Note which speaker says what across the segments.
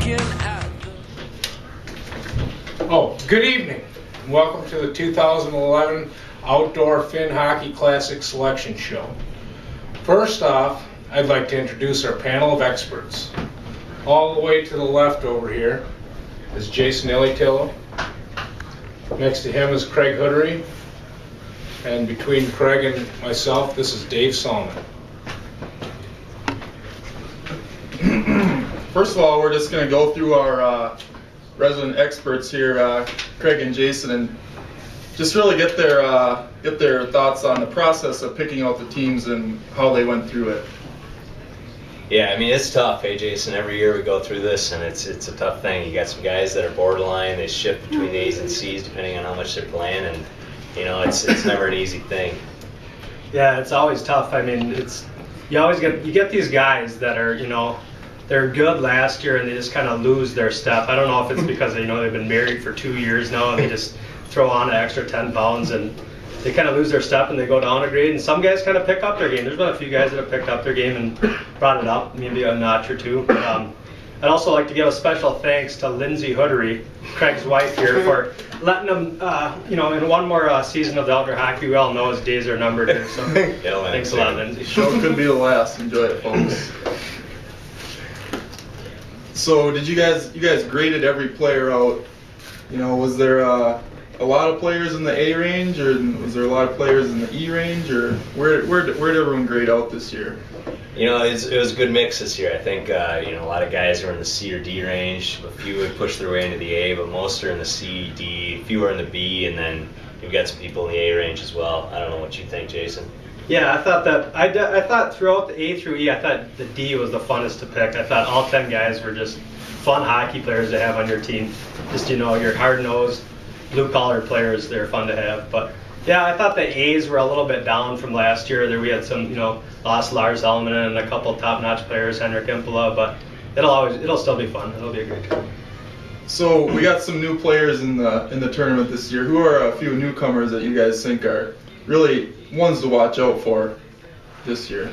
Speaker 1: looking at
Speaker 2: Oh, good evening. Welcome to the 2011 Outdoor Finn Hockey Classic Selection Show. First off, I'd like to introduce our panel of experts. All the way to the left over here is Jason Juntilla. Next to him is Craig Hoodery. And between Craig and myself, this is Dave Solomon.
Speaker 3: First of all, we're just going to go through our resident experts here, Craig and Jason, and just really get their thoughts on the process of picking out the teams and how they went through it.
Speaker 4: Yeah, I mean, it's tough, hey Jason. Every year we go through this, and it's a tough thing. You got some guys that are borderline. They shift between the A's and C's depending on how much they're playing, and it's never an easy thing.
Speaker 5: Yeah, it's always tough. I mean, you get these guys that are they're good last year and they just kind of lose their step. I don't know if it's because they've been married for 2 years now and they just throw on an extra 10 pounds and they kind of lose their step and they go down a grade. And some guys kind of pick up their game. There's been a few guys that have picked up their game and brought it up, maybe a notch or two. But, I'd also like to give a special thanks to Lindsay Hoodery, Craig's wife here, for letting him, in one more season of the outdoor hockey. We all know his days are numbered here. So thanks a lot, Lindsay.
Speaker 3: Show could be the last. Enjoy it, folks. So did you guys graded every player out? Was there a lot of players in the A range, or was there a lot of players in the E range, or where did everyone grade out this year?
Speaker 4: It was a good mix this year. I think a lot of guys are in the C or D range. A few would push their way into the A, but most are in the C, D. A few are in the B, and then you've got some people in the A range as well. I don't know what you think, Jason.
Speaker 5: Yeah, I thought throughout the A through E, I thought the D was the funnest to pick. I thought all 10 guys were just fun hockey players to have on your team. Just your hard-nosed, blue-collar players. They're fun to have. But yeah, I thought the A's were a little bit down from last year. There we had some, lost Lars Elmanen and a couple top-notch players, Henrik Impola. But it'll still be fun. It'll be a great time.
Speaker 3: So we got some new players in the tournament this year. Who are a few newcomers that you guys think are really ones to watch out for this year?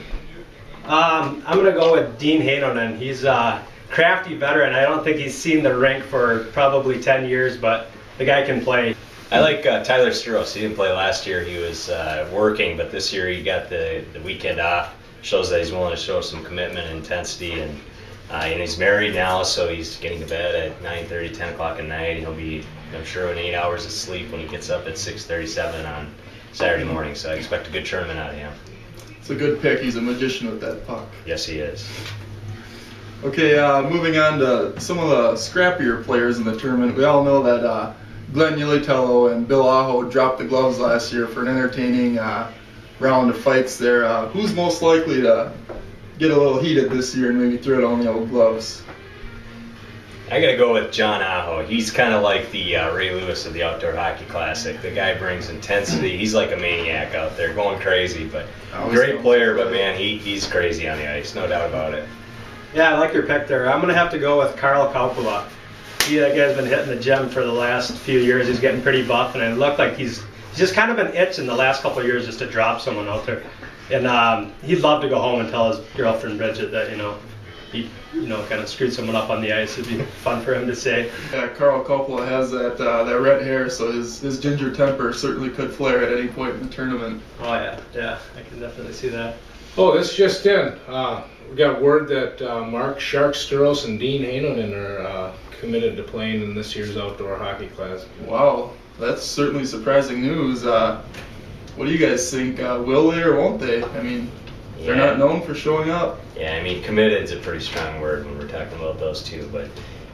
Speaker 5: I'm going to go with Dean Heinonen. He's a crafty veteran. I don't think he's seen the rink for probably 10 years, but the guy can play.
Speaker 4: I like Tyler Sturos. He didn't play last year. He was working, but this year he got the weekend off. Shows that he's willing to show some commitment and intensity, and he's married now, so he's getting to bed at 9:30, 10 o'clock at night. He'll be, I'm sure, in 8 hours of sleep when he gets up at 6:37 on Saturday morning, so I expect a good tournament out of him.
Speaker 3: It's a good pick. He's a magician with that puck.
Speaker 4: Yes, he is.
Speaker 3: Okay, moving on to some of the scrappier players in the tournament. We all know that Glenn Juntilla and Bill Aho dropped the gloves last year for an entertaining round of fights there. Who's most likely to get a little heated this year and maybe throw it on the old gloves?
Speaker 4: I gotta go with John Aho. He's kind of like the Ray Lewis of the Outdoor Hockey Classic. The guy brings intensity. He's like a maniac out there, going crazy. But great player, but man, he's crazy on the ice, no doubt about it.
Speaker 5: Yeah, I like your pick there. I'm gonna have to go with Carl Kaupala. That guy's been hitting the gym for the last few years. He's getting pretty buff, and it looked like he's just kind of been itching the last couple of years just to drop someone out there. And he'd love to go home and tell his girlfriend Bridget that he kind of screwed someone up on the ice. It'd be fun for him to say.
Speaker 3: Yeah, Carl Coppola has that red hair, so his ginger temper certainly could flare at any point in the tournament.
Speaker 5: Oh yeah, I can definitely see that.
Speaker 2: Oh, this just in. We got word that Mark Shark Sturos and Dean Heinonen are committed to playing in this year's Outdoor Hockey Classic.
Speaker 3: Wow, that's certainly surprising news. What do you guys think? Will they or won't they? I mean, they're not known for showing up.
Speaker 4: Yeah, I mean, committed is a pretty strong word when we're talking about those two. But,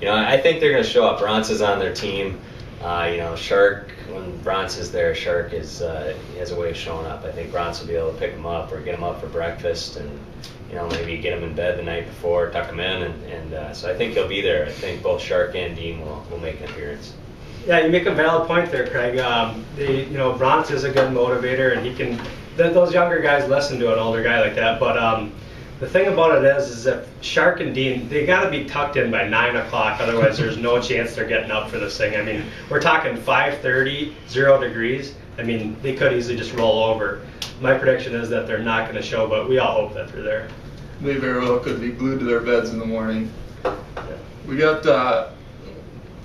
Speaker 4: I think they're going to show up. Bronze is on their team. Shark, when Bronze is there, Shark he has a way of showing up. I think Bronze will be able to pick him up or get him up for breakfast and, maybe get him in bed the night before, tuck him in. And so I think he'll be there. I think both Shark and Dean will make an appearance.
Speaker 5: Yeah, you make a valid point there, Craig. Bronze is a good motivator, and he can. Those younger guys listen to an older guy like that. But the thing about it is that Shark and Dean, they got to be tucked in by 9 o'clock. Otherwise, there's no chance they're getting up for this thing. I mean, we're talking 5:30, 0 degrees. I mean, they could easily just roll over. My prediction is that they're not going to show, but we all hope that they're there.
Speaker 3: They very well could be glued to their beds in the morning.
Speaker 5: Yeah.
Speaker 3: we got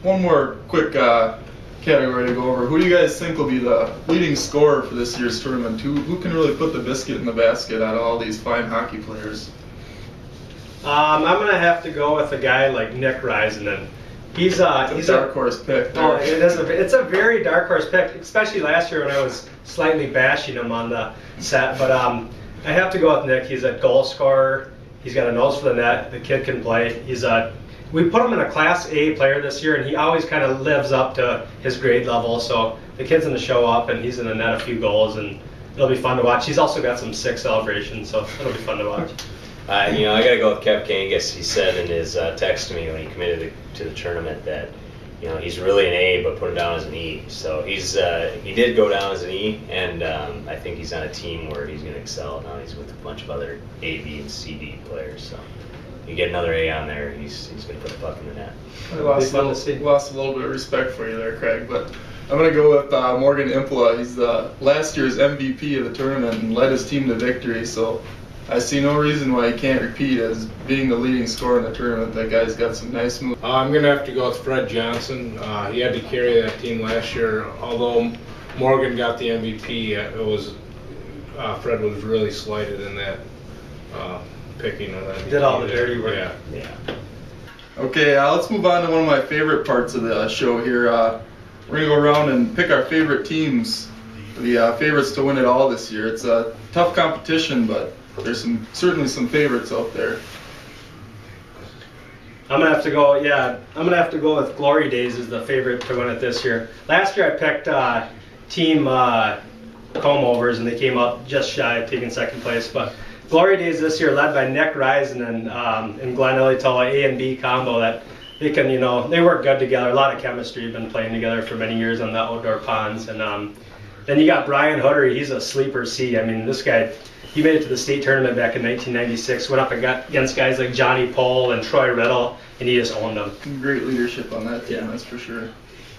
Speaker 3: one more quick category to go over. Who do you guys think will be the leading scorer for this year's tournament? Who can really put the biscuit in the basket out of all these fine hockey players?
Speaker 5: I'm gonna have to go with a guy like Nick Risenen. He's a
Speaker 3: dark horse pick.
Speaker 5: Oh, it's a very dark horse pick, especially last year when I was slightly bashing him on the set. But I have to go with Nick. He's a goal scorer. He's got a nose for the net. The kid can play. We put him in a Class A player this year, and he always kind of lives up to his grade level. So the kid's going to show up, and he's going to net a few goals, and it'll be fun to watch. He's also got some sick celebrations, so it'll be fun to watch.
Speaker 4: I got to go with Kev Kangas. He said in his text to me when he committed to the tournament that, he's really an A, but put him down as an E. So he did go down as an E, and I think he's on a team where he's going to excel. Now he's with a bunch of other A, B, and C, D players. So you get another A on there, he's going to put the puck in the net.
Speaker 3: I lost a little bit of respect for you there, Craig, but I'm going to go with Morgan Impala. He's last year's MVP of the tournament and led his team to victory, so I see no reason why he can't repeat as being the leading scorer in the tournament. That guy's got some nice moves.
Speaker 2: I'm going to have to go with Fred Johnson. He had to carry that team last year. Although Morgan got the MVP, Fred was really slighted in that picking of that.
Speaker 5: Did all the dirty work.
Speaker 2: Yeah.
Speaker 3: Okay, let's move on to one of my favorite parts of the show here. We're going to go around and pick our favorite teams, the favorites to win it all this year. It's a tough competition, but there's certainly some favorites out there.
Speaker 5: I'm gonna have to go. Yeah, I'm gonna have to go with Glory Days as the favorite to win it this year. Last year I picked Team Comb-Overs, and they came up just shy of taking second place. But Glory Days this year, led by Nick Risenen and Glenn Ilitala, A and B combo, that they can, they work good together. A lot of chemistry. Been playing together for many years on the outdoor ponds. And then you got Brian Huttery. He's a sleeper C. I mean, this guy. He made it to the state tournament back in 1996, went up against guys like Johnny Pohl and Troy Riddle, and he just owned them.
Speaker 3: Great leadership on that team, that's for sure.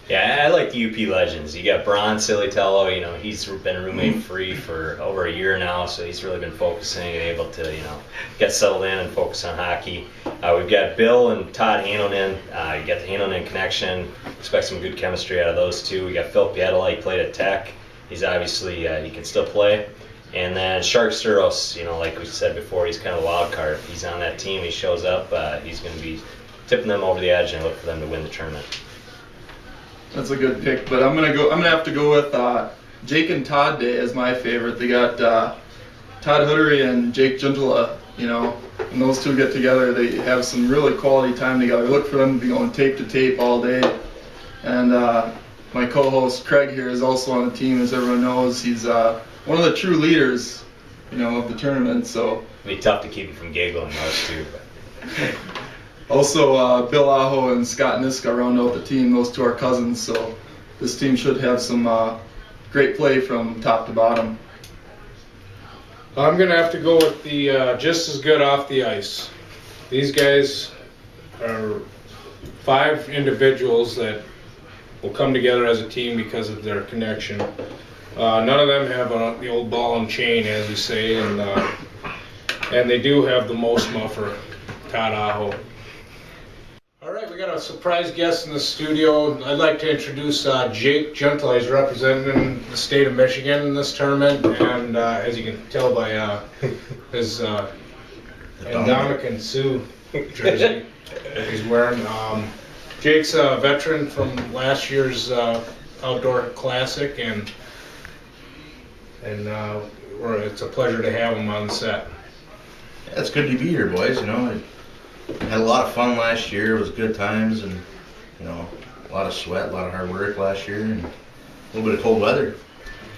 Speaker 4: Yeah, I like the UP legends. You got Bron Silitello, he's been roommate free for over a year now, so he's really been focusing and able to, get settled in and focus on hockey. We've got Bill and Todd Hanonen. You got the Hanonen connection. Expect some good chemistry out of those two. We got Phil Pietala. He played at Tech. He's obviously, he can still play. And then Shark Suros, like we said before, he's kind of a wild card. If he's on that team, he shows up, he's going to be tipping them over the edge, and I look for them to win the tournament.
Speaker 3: That's a good pick, but I'm gonna have to go with Jake and Todd Day as my favorite. They got Todd Huttery and Jake Juntilla. When those two get together, they have some really quality time together. Look for them to be going tape to tape all day. And my co-host Craig here is also on the team, as everyone knows. He's one of the true leaders, of the tournament. So
Speaker 4: it'd be tough to keep him from giggling, those two. But.
Speaker 3: Also, Bill Aho and Scott Niska round out the team. Those two are cousins, so this team should have some great play from top to bottom.
Speaker 2: I'm going to have to go with the just as good off the ice. These guys are 5 individuals that will come together as a team because of their connection. None of them have the old ball and chain, as we say, and they do have the most muffer, Todd Aho. All right, we got a surprise guest in the studio. I'd like to introduce Jake Juntilla. He's representing the state of Michigan in this tournament, and as you can tell by his Dominican Sioux jersey that he's wearing. Jake's a veteran from last year's outdoor classic, and it's a pleasure to have him on the set.
Speaker 1: Yeah, it's good to be here, boys. I had a lot of fun last year. It was good times, and a lot of sweat, a lot of hard work last year, and a little bit of cold weather.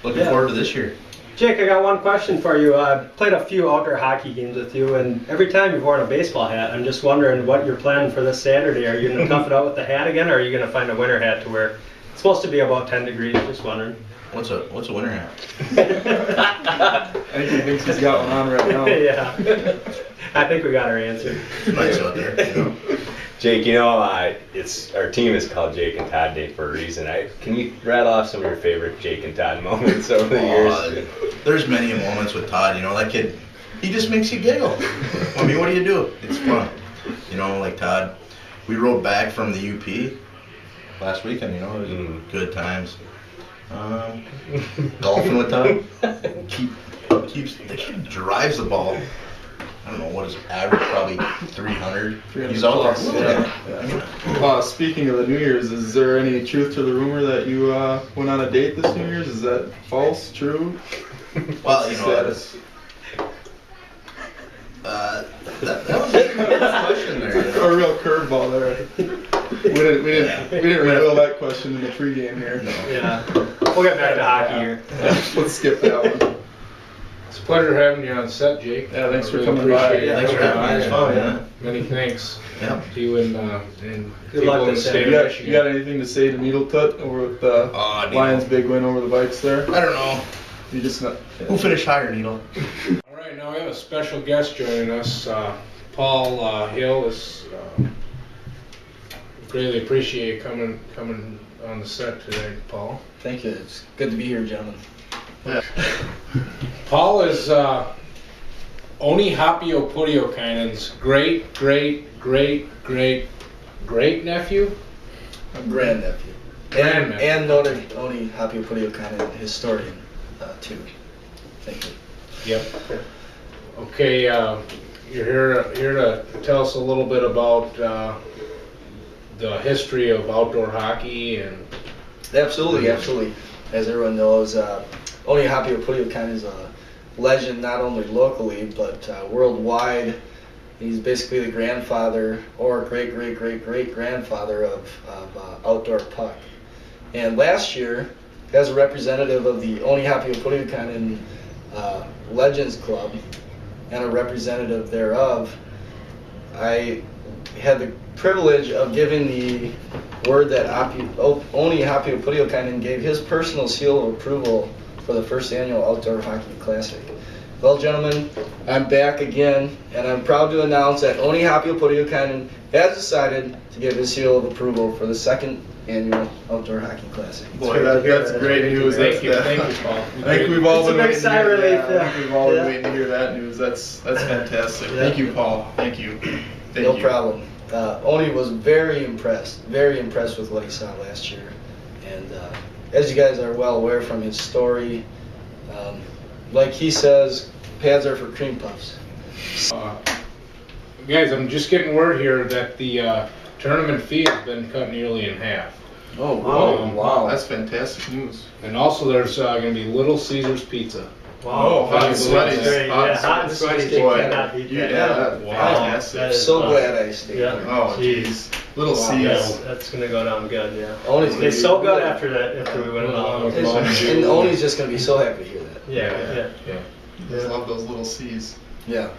Speaker 1: Looking forward to this year.
Speaker 5: Jake, I got one question for you. I played a few outdoor hockey games with you, and every time you've worn a baseball hat. I'm just wondering what you're planning for this Saturday. Are you going to tough it out with the hat again, or are you going to find a winter hat to wear? It's supposed to be about 10 degrees, just wondering.
Speaker 1: What's a winter hat?
Speaker 3: I think he thinks he's got one on right now.
Speaker 5: Yeah. I think we got our answer.
Speaker 1: It's nice out there.
Speaker 4: Jake, it's our team is called Jake and Todd Day for a reason. Can you rattle off some of your favorite Jake and Todd moments over the years?
Speaker 1: There's many moments with Todd. That kid, he just makes you giggle. I mean, what do you do? It's fun. Like Todd, we rode back from the UP last weekend. You know, it was good times. Golfing with Doug. The kid drives the ball. I don't know what his average, probably 300. He's out there.
Speaker 3: Yeah. Speaking of the New Year's, is there any truth to the rumor that you went on a date this New Year's? Is that false? True?
Speaker 1: Well, you know,
Speaker 3: Status?
Speaker 1: that was a good question there. You know?
Speaker 3: A real curveball there. We didn't reveal that question in the pregame here.
Speaker 1: No.
Speaker 5: Yeah. We'll get back to hockey here.
Speaker 3: Let's skip that one.
Speaker 2: It's a pleasure having you on set, Jake.
Speaker 3: Yeah, thanks for
Speaker 2: Really
Speaker 3: coming by.
Speaker 2: appreciate it.
Speaker 1: Thanks for having me. It's fun, yeah.
Speaker 2: Many thanks
Speaker 1: Yeah.
Speaker 2: to you and
Speaker 5: Good luck
Speaker 2: people in the
Speaker 5: this
Speaker 2: state
Speaker 5: day.
Speaker 2: of
Speaker 3: You
Speaker 2: Michigan.
Speaker 3: got anything to say to Needletut over with the
Speaker 1: Needle.
Speaker 3: Lions' big win over the Vikes there?
Speaker 1: I don't know.
Speaker 3: You just not.
Speaker 1: Who finished higher, Needle?
Speaker 2: All right, now we have a special guest joining us. Paul Hill is greatly appreciate coming on the set today, Paul.
Speaker 6: Thank you. It's good to be here, gentlemen.
Speaker 1: Yeah.
Speaker 2: Paul is Oni Hapio-Putiokainen's great nephew.
Speaker 6: Grandnephew.
Speaker 2: Grandnephew.
Speaker 6: And Oni Hapio-Putiokainen, historian, too. Thank you.
Speaker 2: Yep. Okay, you're here to tell us a little bit about the history of outdoor hockey and.
Speaker 6: Absolutely. As everyone knows, Oni Hapio-Putiokainen is a legend not only locally but worldwide. He's basically the grandfather or great-grandfather of outdoor puck. And last year, as a representative of the Oni Hapio-Putiokainen Legends Club and a representative thereof, I had the privilege of giving the word that Oni Hapio-Putiokainen gave his personal seal of approval for the first annual Outdoor Hockey Classic. Well, gentlemen, I'm back again, and I'm proud to announce that Oni Hapio-Putiokainen has decided to give his seal of approval for the second annual Outdoor Hockey Classic.
Speaker 3: Boy, that's great news.
Speaker 2: Thank you,
Speaker 3: Paul.
Speaker 2: Paul.
Speaker 3: I think we've all
Speaker 5: It's a
Speaker 3: been
Speaker 5: big
Speaker 3: waiting to
Speaker 5: sigh
Speaker 3: hear
Speaker 5: relief,
Speaker 3: that. I
Speaker 5: yeah.
Speaker 3: think we've all been
Speaker 5: Yeah.
Speaker 3: waiting to hear that news. That's fantastic.
Speaker 5: Yeah.
Speaker 3: Thank you, Paul. Thank you. Thank
Speaker 6: No
Speaker 3: you.
Speaker 6: problem. Oni was very impressed with what he saw last year. And as you guys are well aware from his story, like he says, pads are for cream puffs.
Speaker 2: Guys, I'm just getting word here that the tournament fee has been cut nearly in half.
Speaker 3: Oh,
Speaker 2: wow.
Speaker 3: Wow, that's fantastic news.
Speaker 2: And also there's going to be Little Caesars Pizza.
Speaker 3: Oh, hot and sweaty.
Speaker 5: Great. Yeah, hot and sweaty.
Speaker 3: Boy.
Speaker 5: Cannot beat that.
Speaker 3: Yeah,
Speaker 2: Wow.
Speaker 3: fantastic.
Speaker 5: That is
Speaker 6: So
Speaker 5: awesome.
Speaker 6: glad I stayed.
Speaker 5: Yeah.
Speaker 3: Oh, jeez. Little C's.
Speaker 5: That's gonna go down good, yeah.
Speaker 6: Oni's gonna
Speaker 5: It's
Speaker 6: be
Speaker 5: so good after we win it all.
Speaker 6: And Oni's just gonna be so happy to hear that.
Speaker 5: Yeah.
Speaker 3: Just love those little C's.
Speaker 6: Yeah.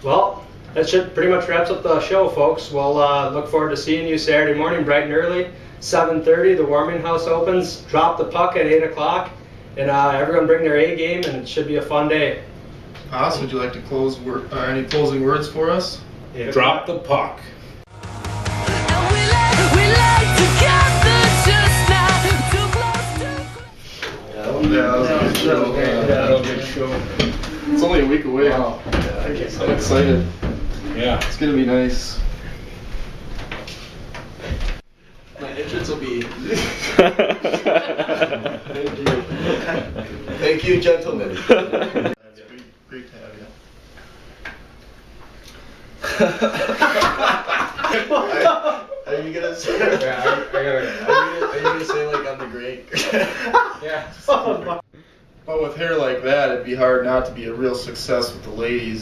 Speaker 5: Well, that should pretty much wraps up the show, folks. We'll look forward to seeing you Saturday morning, bright and early, 7:30. The warming house opens. Drop the puck at 8 o'clock, and everyone bring their A game, and it should be a fun day.
Speaker 3: Haas, would you like to close any closing words for us?
Speaker 5: Yeah.
Speaker 2: Drop the puck.
Speaker 3: Yeah, that was a good show.
Speaker 2: Real good show.
Speaker 3: It's only a week away.
Speaker 2: Wow.
Speaker 3: I'm excited.
Speaker 2: Yeah.
Speaker 3: It's gonna be nice. My entrance will be. Thank you.
Speaker 6: Thank you, gentlemen.
Speaker 3: That's great to have you. Are you gonna say?
Speaker 2: Yeah, I gotta.
Speaker 6: Are you gonna say like I'm the great?
Speaker 2: Yeah.
Speaker 3: But with hair like that, it'd be hard not to be a real success with the ladies.